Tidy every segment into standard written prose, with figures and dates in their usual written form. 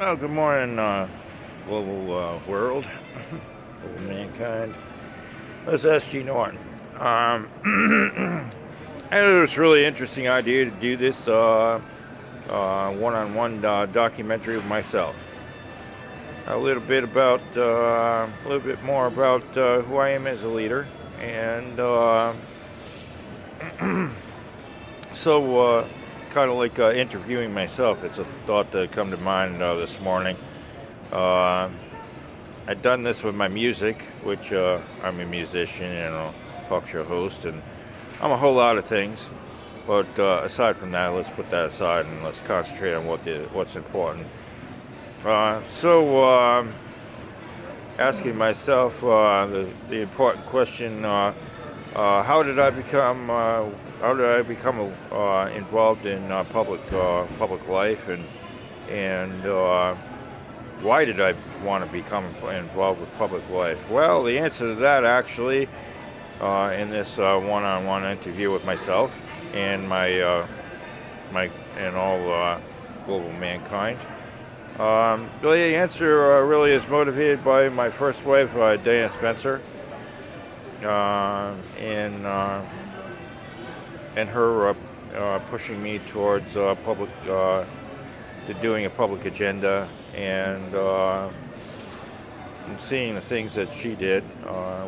Well, good morning, global world, global mankind. This is F Norton. I had this really interesting idea to do this one-on-one documentary of myself. A little bit more about who I am as a leader, and so kind of like interviewing myself. It's a thought that come to mind this morning. I've done this with my music, which I'm a musician and a talk show host, and I'm a whole lot of things. But aside from that, let's put that aside and let's concentrate on what's important. Asking myself the important question: how did I become involved in public life, and why did I want to become involved with public life? Well, the answer to that actually in this one-on-one interview with myself and my and all global mankind. The answer really is motivated by my first wife, Dana Spencer, and her pushing me towards to doing a public agenda, and seeing the things that she did,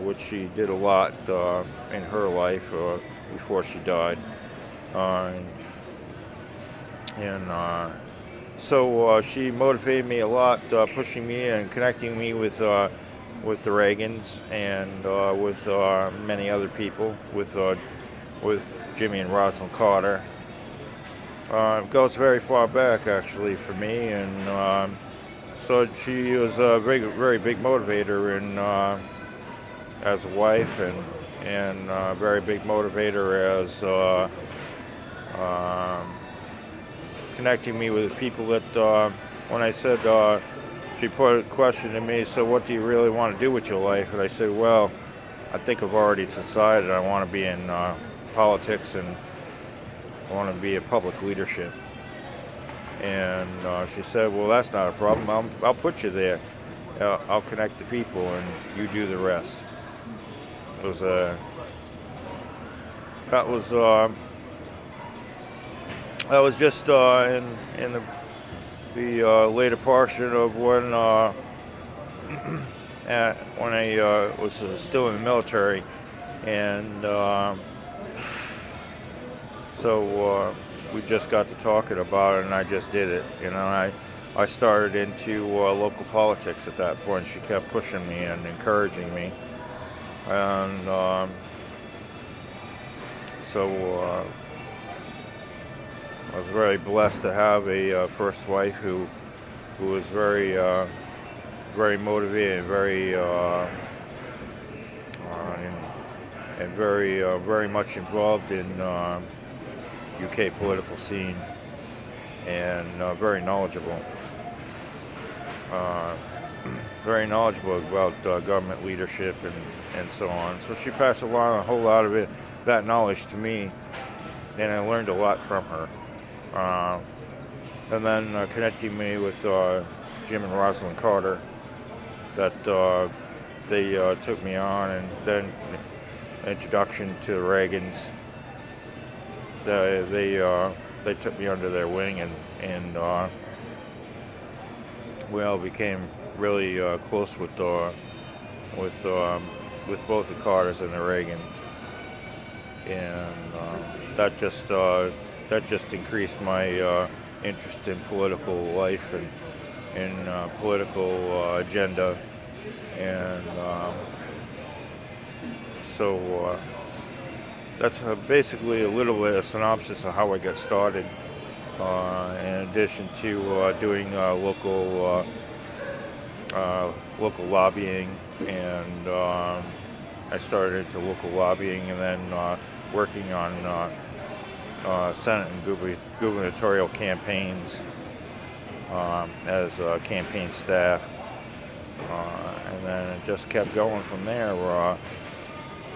which she did a lot in her life before she died, so she motivated me a lot, pushing me and connecting me with the Reagans and with many other people, with Jimmy and Rosalind Carter. It goes very far back actually for me, and so she was a very big motivator as a wife, and a very big motivator as connecting me with people that when I said, she put a question to me, so what do you really want to do with your life? And I said, well, I think I've already decided I want to be in politics, and I want to be a public leadership. And she said, well, that's not a problem. I'll put you there. I'll connect the people, and you do the rest. It was that was just in the later portion of when when I was still in the military, and so we just got to talking about it, and I just did it. I started into local politics at that point. She kept pushing me and encouraging me, and so I was very blessed to have a first wife who was very motivated, and very much involved in UK political scene, and very knowledgeable about government leadership and so on. So she passed along a whole lot of that knowledge to me, and I learned a lot from her. And then connecting me with Jim and Rosalind Carter, that they took me on, and then introduction to the Reagans. They took me under their wing, and we all became really close with both the Carters and the Reagans, and that just increased my interest in political life and in political agenda, and so that's basically a little bit of synopsis of how I got started. In addition to doing local lobbying, and I started into local lobbying, and then working on Senate and gubernatorial campaigns as campaign staff, and then it just kept going from there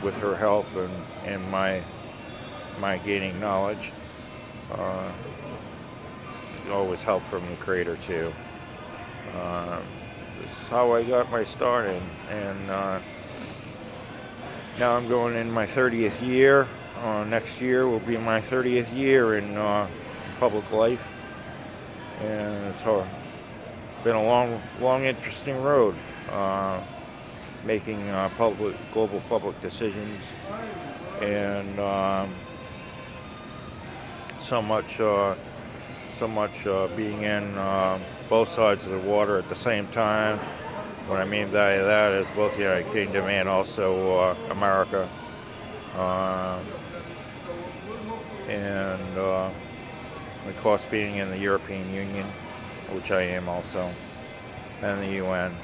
with her help and my gaining knowledge. Always help from the Creator too. Uh, this is how I got my start in, and now I'm going in my 30th year. Next year will be my 30th year in public life, and it's been a long, interesting road, making global public decisions, and so much, being in both sides of the water at the same time. What I mean by that is both the United Kingdom and also America, and of course being in the European Union, which I am also, and the UN.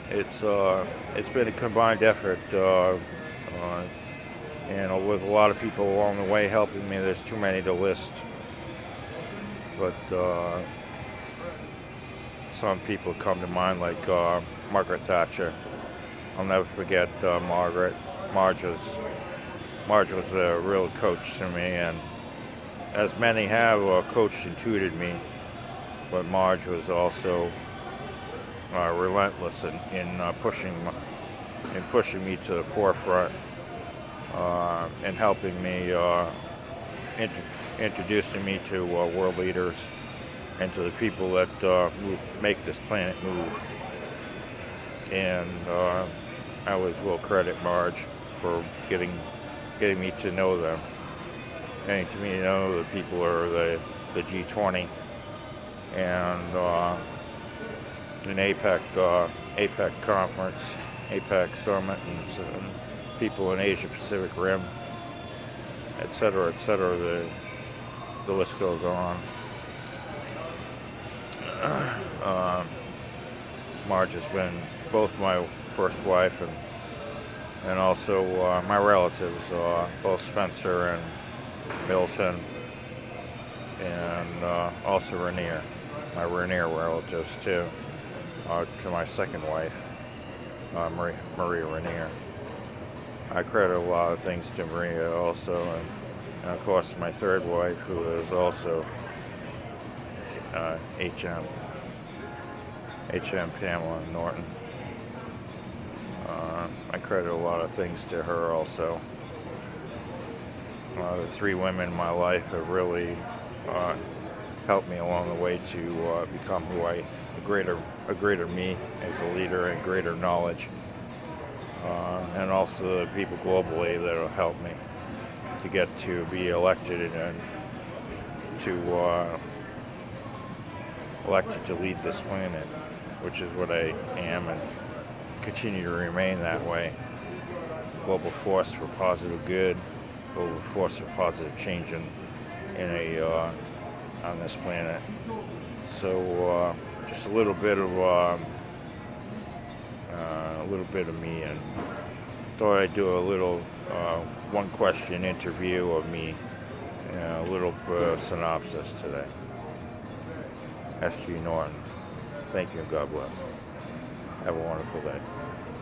It's been a combined effort, and with a lot of people along the way helping me. There's too many to list, but some people come to mind, like Margaret Thatcher. I'll never forget Margaret. Marge was a real coach to me, and as many have coached and tutored me, but Marge was also relentless in pushing me to the forefront, and helping me, introducing me to world leaders and to the people that make this planet move. And I always will credit Marge for getting me to know them, getting to me to know the people are the G20 and an APEC conference, APEC summit, and people in Asia Pacific Rim, etc., etc. The list goes on. Marge has been both my first wife and also my relatives, both Spencer and Milton, and also Rainier, my Rainier relatives too, to my second wife, Maria Rainier. I credit a lot of things to Maria also, and of course my third wife, who is also HM Pamela Norton. I credit a lot of things to her also. The three women in my life have really helped me along the way to become a greater me as a leader, and greater knowledge, and also the people globally that have helped me to get to be elected and to elected to lead this planet, which is what I am and continue to remain that way. Global force for positive good, global force for positive change on this planet. So just a little bit of me, and thought I'd do a little one question interview of me, a little synopsis today. S.G. Norton. Thank you and God bless. Have a wonderful day.